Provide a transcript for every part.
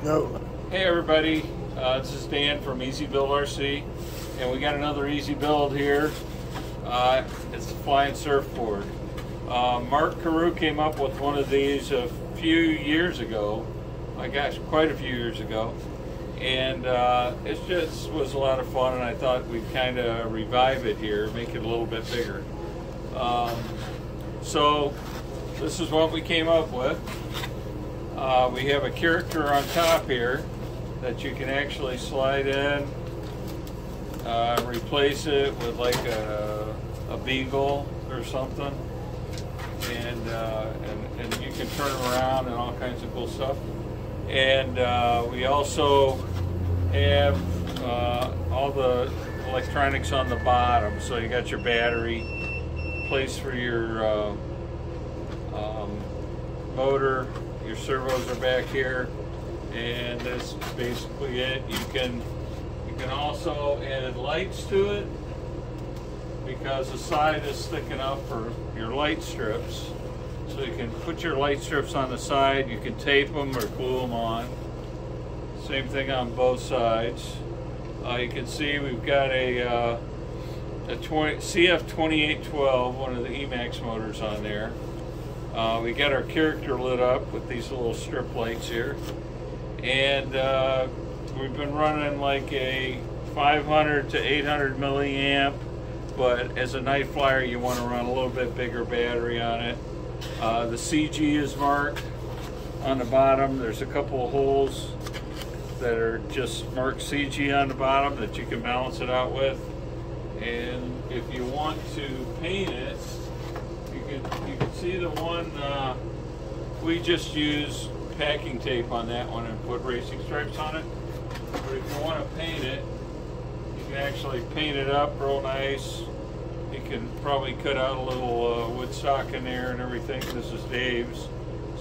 Go. Hey everybody, this is Dan from Easy Build RC, and we got another easy build here. It's the flying surfboard. Mark Carew came up with one of these a few years ago. My gosh, quite a few years ago. And it just was a lot of fun, and I thought we'd kind of revive it here, make it a little bit bigger. So this is what we came up with. We have a character on top here that you can actually slide in, replace it with like a beagle or something, and you can turn it around and all kinds of cool stuff. And we also have all the electronics on the bottom. So you got your battery, place for your motor, your servos are back here, and that's basically it. You can also add lights to it because the side is thick enough for your light strips. So you can put your light strips on the side, you can tape them or glue them on. Same thing on both sides. You can see we've got a CF2812, one of the Emax motors on there. We got our character lit up with these little strip lights here. And we've been running like a 500 to 800 milliamp, but as a night flyer you want to run a little bit bigger battery on it. The CG is marked on the bottom. There's a couple of holes that are just marked CG on the bottom that you can balance it out with. And if you want to paint it, you can see the one, we just use packing tape on that one and put racing stripes on it. But if you want to paint it, you can actually paint it up real nice. You can probably cut out a little wood stock in there and everything. This is Dave's.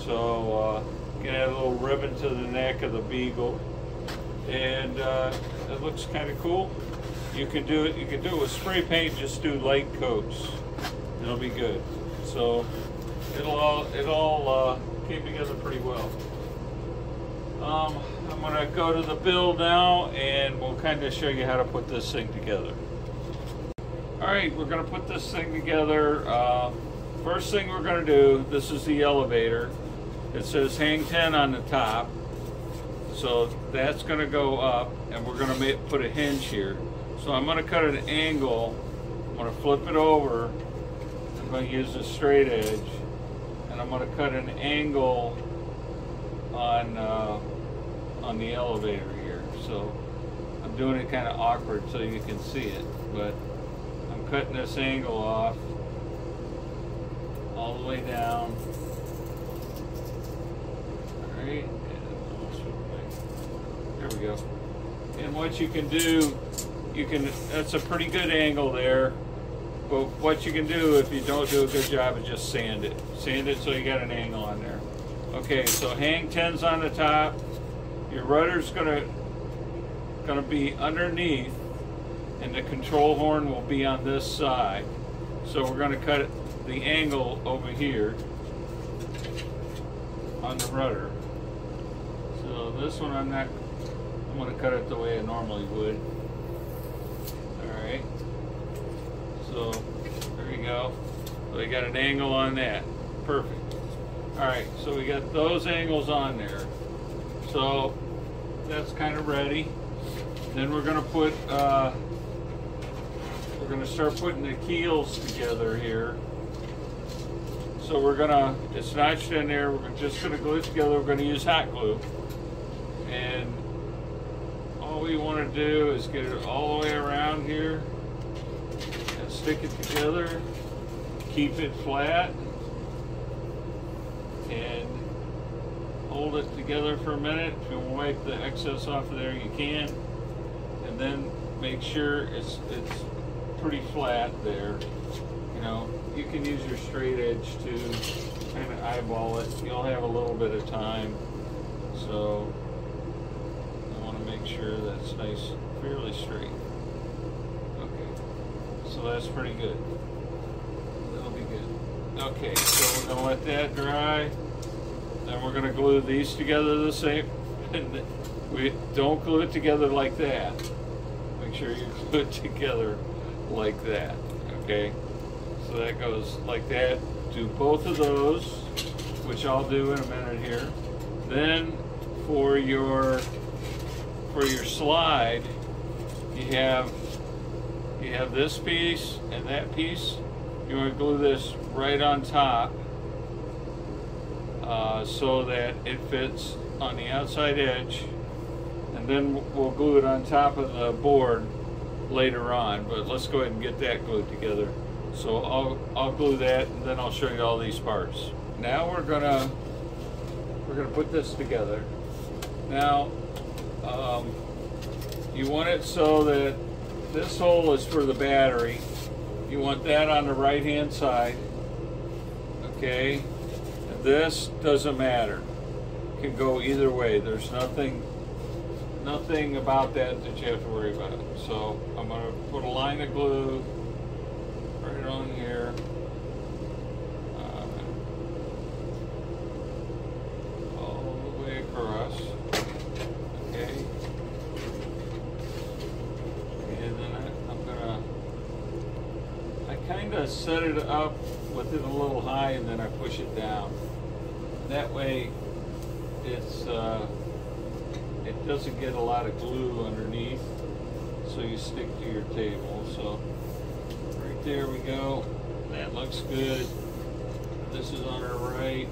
So you can add a little ribbon to the neck of the beagle. And it looks kind of cool. You can do it with spray paint, just do light coats. It'll be good. So it all came together pretty well. I'm gonna go to the build now, and we'll kind of show you how to put this thing together. All right, we're gonna put this thing together. First thing we're gonna do, this is the elevator. It says hang 10 on the top. So that's gonna go up, and we're gonna put a hinge here. So I'm gonna cut an angle. I'm gonna flip it over. I'm going to use a straight edge, and I'm going to cut an angle on the elevator here. So I'm doing it kind of awkward so you can see it, but I'm cutting this angle off all the way down. All right, there we go. And what you can do, that's a pretty good angle there. But what you can do if you don't do a good job is just sand it. Sand it so you got an angle on there. Okay, so hang 10's on the top. Your rudder's gonna be underneath, and the control horn will be on this side. So we're gonna cut the angle over here on the rudder. So this one I'm gonna cut it the way I normally would. All right. So there you go. So we got an angle on that. Perfect. All right, so we got those angles on there. So that's kind of ready. Then we're gonna put, we're gonna start putting the keels together here. So it's notched in there. We're just gonna glue it together. We're gonna use hot glue. And all we wanna do is get it all the way around here. Stick it together, keep it flat, and hold it together for a minute. If you want to wipe the excess off of there, you can, and then make sure it's pretty flat there. You know, you can use your straight edge to kind of eyeball it. You'll have a little bit of time, so I want to make sure that's nice, fairly straight. So that's pretty good. That'll be good. Okay, so we're gonna let that dry. Then we're gonna glue these together the same And we don't glue it together like that. Make sure you glue it together like that. Okay? So that goes like that. Do both of those, which I'll do in a minute here. Then for your slide, you have this piece and that piece. You want to glue this right on top so that it fits on the outside edge, and then we'll glue it on top of the board later on. But let's go ahead and get that glued together. So I'll glue that, and then I'll show you all these parts. Now we're gonna put this together. Now you want it so that this hole is for the battery. You want that on the right hand side, okay? And this doesn't matter. It can go either way. There's nothing about that you have to worry about. So I'm gonna put a line of glue right on here. All the way across, okay? And then I kind of set it up with it a little high, and then I push it down. That way it doesn't get a lot of glue underneath, so you stick to your table. So right there we go. That looks good. This is on our right.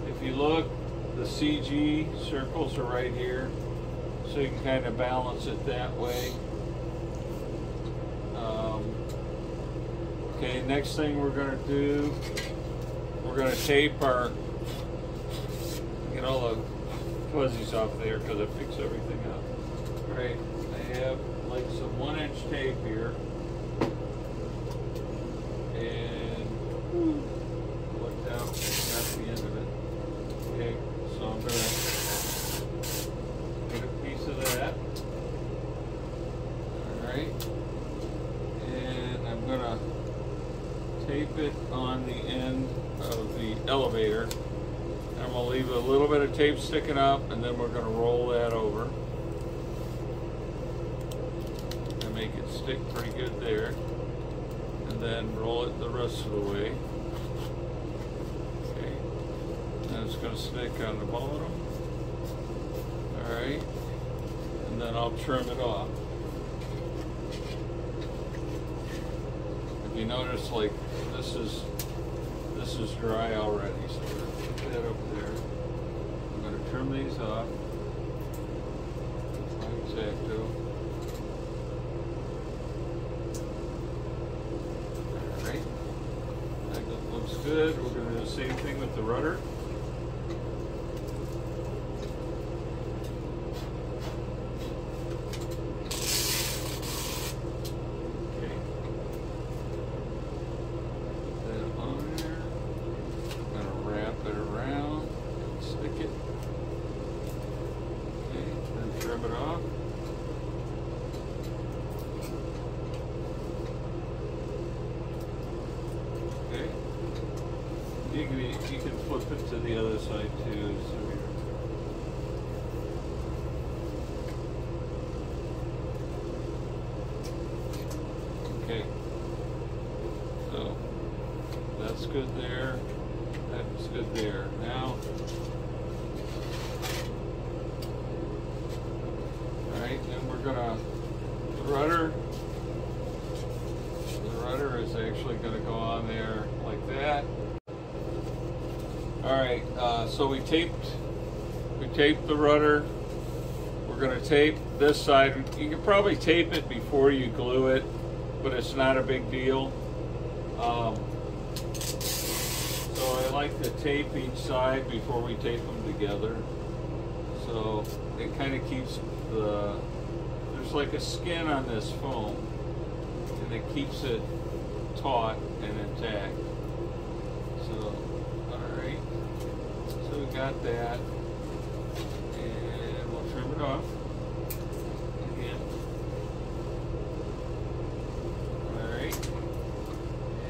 If you look, the CG circles are right here, so you can kind of balance it that way. Okay, next thing we're going to do, we're going to tape our, get all the fuzzies off there because it picks everything up. All right, I have like some 1-inch tape here, and looked out, that's the end of it. Okay, so I'm going to get a piece of that. All right, and I'm going to tape it on the end of the elevator. And I'm going to leave a little bit of tape sticking up, and then we're going to roll that over and make it stick pretty good there, and then roll it the rest of the way. Okay, and it's going to stick on the bottom. All right, and then I'll trim it off. If you notice, like this is dry already, so we're going to put that up there. I'm going to trim these off. That's my X-Acto. All right, that looks good. We're going to do the same thing with the rudder. Trim it off. Okay. You can flip it to the other side too. So okay. So that's good there. That's good there. Now. Then we're gonna, the rudder is actually gonna go on there like that. All right, so we taped the rudder. We're gonna tape this side. You can probably tape it before you glue it, but it's not a big deal. So I like to tape each side before we tape them together. So it kind of keeps there's like a skin on this foam, and it keeps it taut and intact. So, alright, so we got that, and we'll trim it off again. Alright,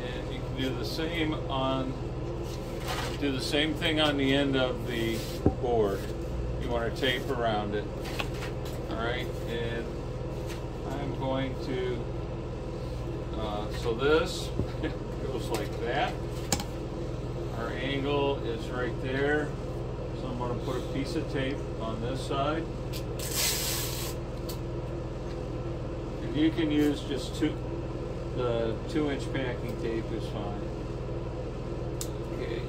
and you can do the same on do the same thing on the end of the board. You want to tape around it. Alright, and I'm going to, so this goes like that. Our angle is right there. So I'm going to put a piece of tape on this side. And you can use just the 2-inch packing tape is fine. Okay.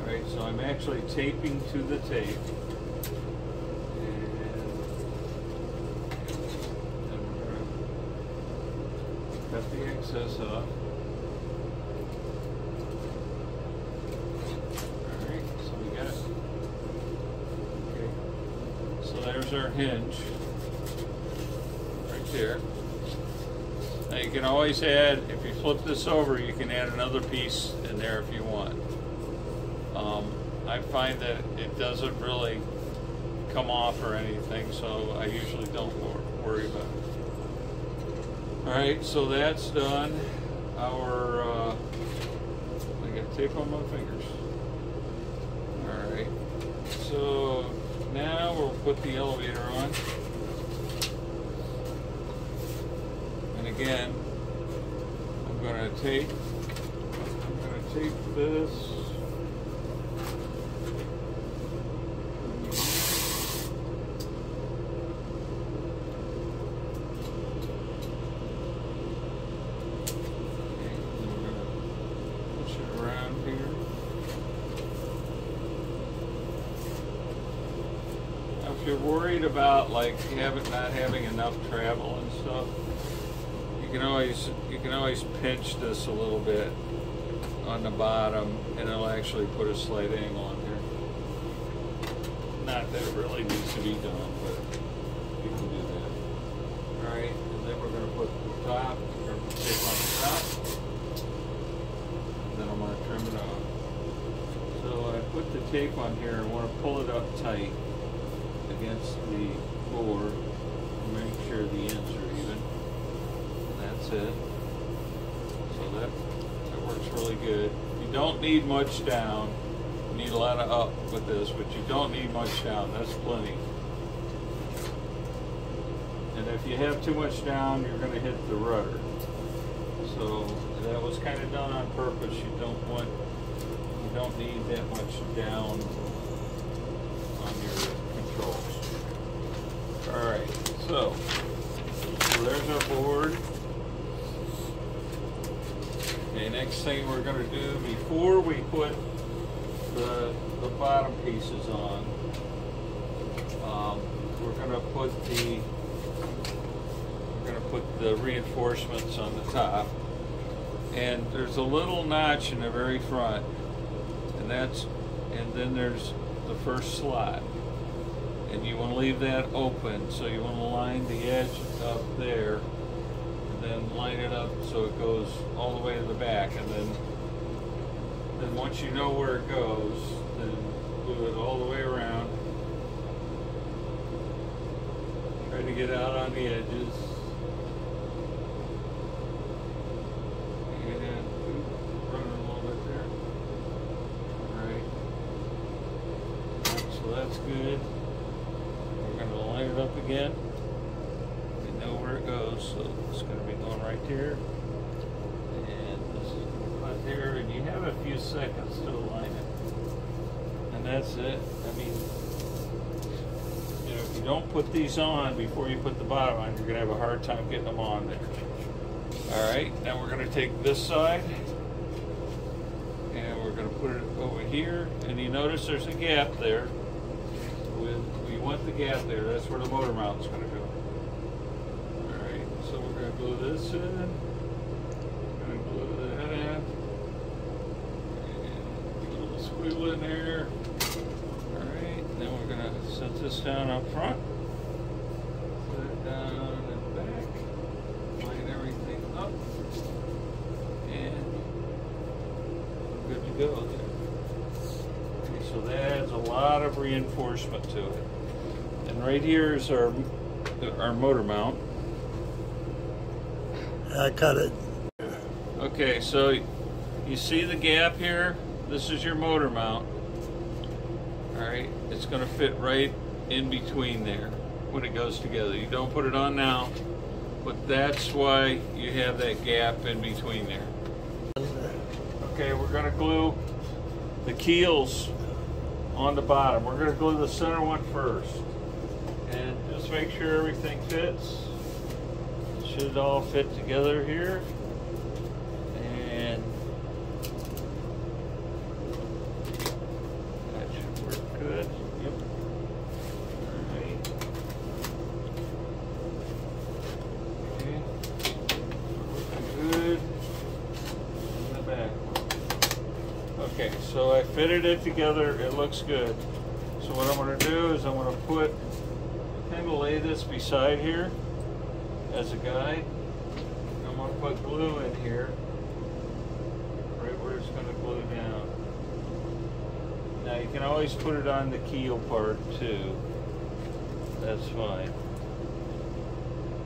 Alright, so I'm actually taping to the tape. Cut the excess off. Alright, so we got it. Okay. So there's our hinge. Right there. Now you can always add, if you flip this over, you can add another piece in there if you want. I find that it doesn't really come off or anything, so I usually don't worry about it. Alright, so that's done. I got tape on my fingers. Alright, so now we'll put the elevator on. And again, I'm going to tape this. If you're worried about like not having enough travel and stuff, you can always pinch this a little bit on the bottom, and it'll actually put a slight angle on here. Not that it really needs to be done, but you can do that. All right, and then we're going to put the top, tape on the top, and then I'm going to trim it off. So I put the tape on here. I want to pull it up tight against the board and make sure the ends are even. And that's it. So that works really good. You don't need much down. You need a lot of up with this, but you don't need much down. That's plenty. And if you have too much down, you're going to hit the rudder. So that was kind of done on purpose. You don't need that much down on your controls. Alright, so there's our board. Okay, next thing we're going to do before we put the bottom pieces on, we're going to put the reinforcements on the top. And there's a little notch in the very front, and then there's the first slot. And you want to leave that open, so you want to line the edge up there, and then line it up so it goes all the way to the back, and then once you know where it goes, then do it all the way around. Try to get out on the edges. And running a little bit there. Alright. So that's good. Line it up again. We know where it goes, so it's going to be going right here, and this is going to go right there, and you have a few seconds to align it, and that's it. I mean, if you don't put these on before you put the bottom on, you're going to have a hard time getting them on there. Alright, now we're going to take this side, and we're going to put it over here, and you notice there's a gap there. We want the gap there. That's where the motor mount is going to go. Alright, so we're going to glue this in. We're going to glue that in. And a little squiggle in there. Alright, then we're going to set this down up front. Set it down in the back. Line everything up. And we're good to go there. So that adds a lot of reinforcement to it. And right here is our motor mount. I cut it. Okay, so you see the gap here? This is your motor mount. Alright, it's going to fit right in between there when it goes together. You don't put it on now, but that's why you have that gap in between there. Okay, we're going to glue the keels on the bottom. We're going to glue the center one first. And just make sure everything fits. It should all fit together here. And that should work good. Yep. Alright. Okay. Looking good. And the back one. Okay, so I fitted it together. It looks good. So what I'm going to do is I'm going to kind of lay this beside here as a guide. I'm going to put glue in here, right where it's going to glue down. Now you can always put it on the keel part too. That's fine.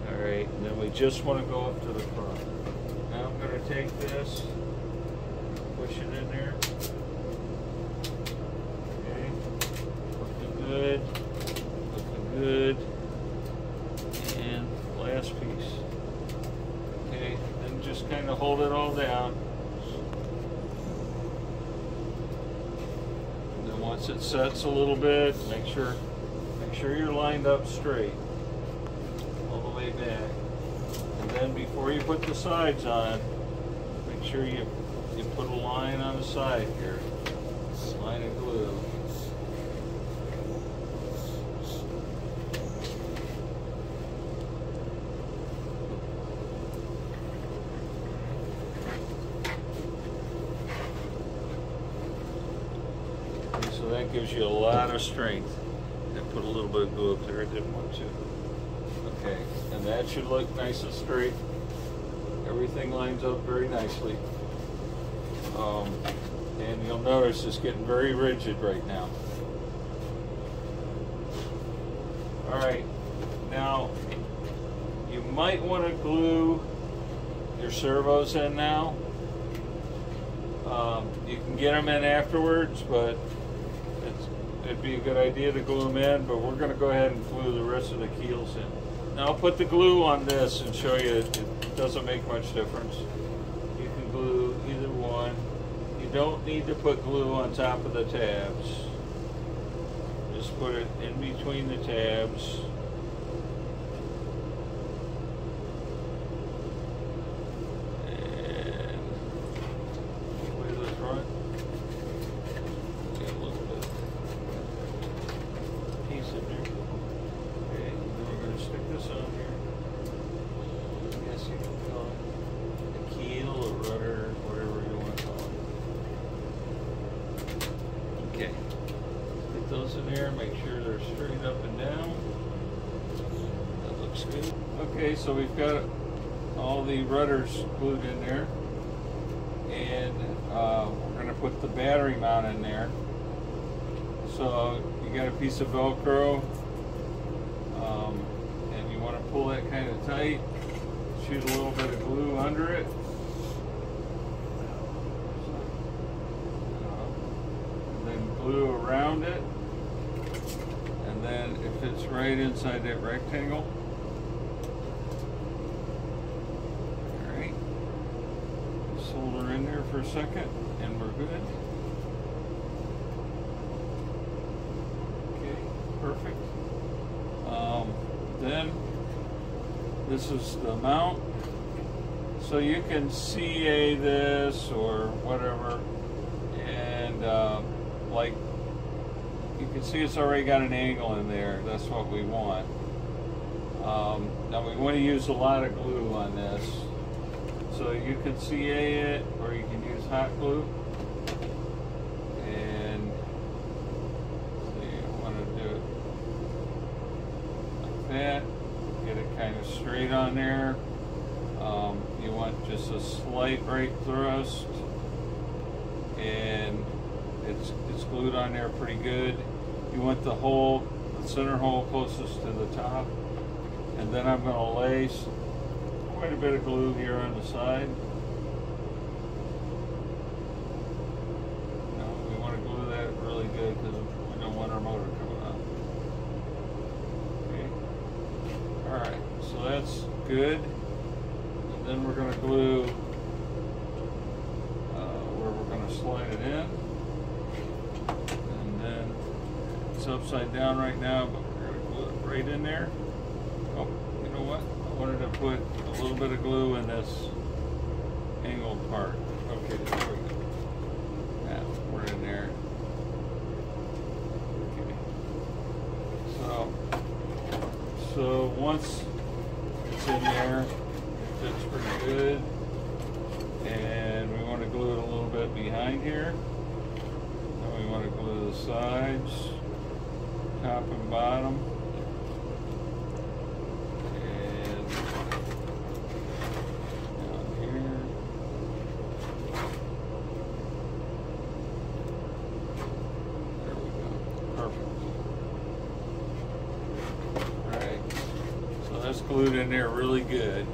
Alright, and then we just want to go up to the front. Now I'm going to take this, push it in there. Okay, looking good. Good. And last piece. Okay, and just kind of hold it all down. And then once it sets a little bit, make sure you're lined up straight all the way back. And then before you put the sides on, make sure you put a line on the side here. Line of glue. So that gives you a lot of strength. And put a little bit of glue up there. I didn't want to. Okay, and that should look nice and straight. Everything lines up very nicely. And you'll notice it's getting very rigid right now. Alright, now you might want to glue your servos in now. You can get them in afterwards, but it'd be a good idea to glue them in, but we're going to go ahead and glue the rest of the keels in. Now I'll put the glue on this and show you it doesn't make much difference. You can glue either one. You don't need to put glue on top of the tabs. Just put it in between the tabs. In there, make sure they're straight up and down. That looks good. Okay, so we've got all the rudders glued in there, and we're going to put the battery mount in there. So you got a piece of Velcro, and you want to pull that kind of tight. Shoot a little bit of glue under it. And then glue around it. And then it fits right inside that rectangle. Alright. Solder in there for a second and we're good. Okay, perfect. Then this is the mount. So you can CA this or whatever, and like you can see it's already got an angle in there. That's what we want. Now we want to use a lot of glue on this. So you can CA it or you can use hot glue. And so you want to do it like that. Get it kind of straight on there. You want just a slight right thrust. And it's glued on there pretty good. You want the center hole closest to the top. And then I'm going to lay quite a bit of glue here on the side. good. And then we're going to glue where we're going to slide it in. And then it's upside down right now, but we're going to glue it right in there. Oh, you know what? I wanted to put a little bit of glue in this angled part. Okay, there we go. Now we're in there. Okay. So once it's in there, it fits pretty good. And we want to glue it a little bit behind here. And we want to glue the sides, top and bottom. That's glued in there really good.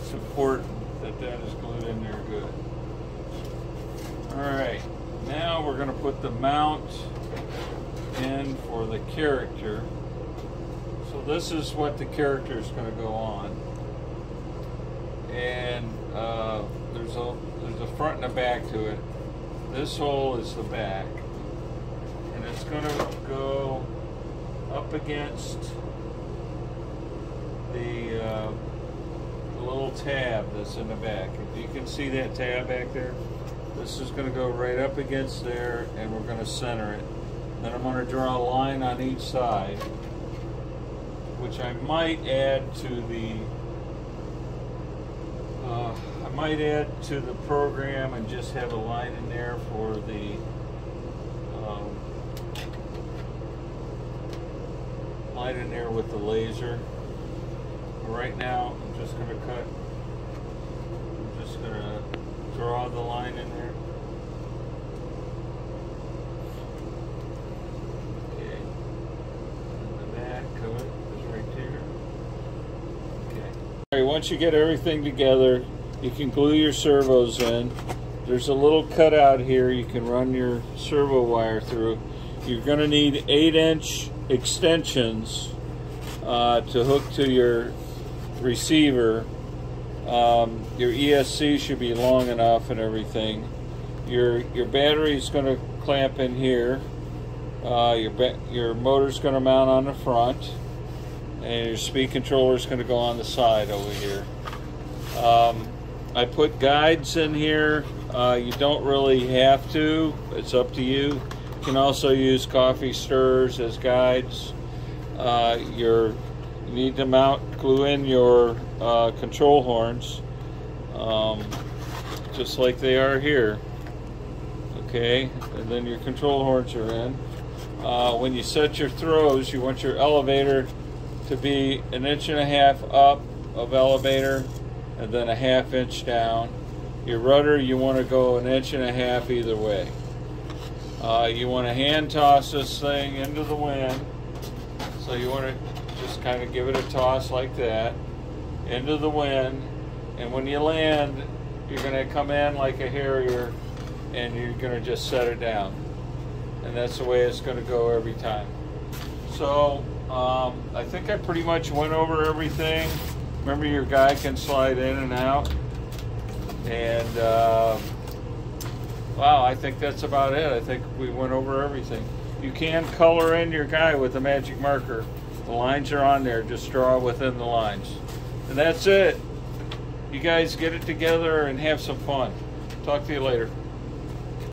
It's important that that is glued in there good. Alright, now we're going to put the mount in for the character. So this is what the character is going to go on. And there's a front and a back to it. This hole is the back. And it's going to go up against the little tab that's in the back. If you can see that tab back there, this is going to go right up against there, and we're going to center it. Then I'm going to draw a line on each side, which I might add to the program and just have a line in there for the line in there with the laser. Right now, I'm just going to draw the line in there. Okay. And the back of it is right there. Okay. All right, once you get everything together, you can glue your servos in. There's a little cutout here you can run your servo wire through. You're going to need 8-inch extensions to hook to your receiver. Your ESC should be long enough and everything. Your battery is going to clamp in here. Your motor is going to mount on the front, and your speed controller is going to go on the side over here. I put guides in here. You don't really have to. It's up to you. You can also use coffee stirrers as guides. You need to glue in your control horns, just like they are here. Okay, and then your control horns are in. When you set your throws, you want your elevator to be 1.5 inches up of elevator, and then 1/2 inch down. Your rudder, you want to go 1.5 inches either way. You want to hand toss this thing into the wind. So you want to just kind of give it a toss like that into the wind, and when you land, you're going to come in like a Harrier, and you're going to just set it down, and that's the way it's going to go every time. So I think I pretty much went over everything. Remember, your guy can slide in and out, and wow, I think that's about it. I think we went over everything. You can color in your guy with a magic marker. The lines are on there, just draw within the lines. And that's it. You guys get it together and have some fun. Talk to you later.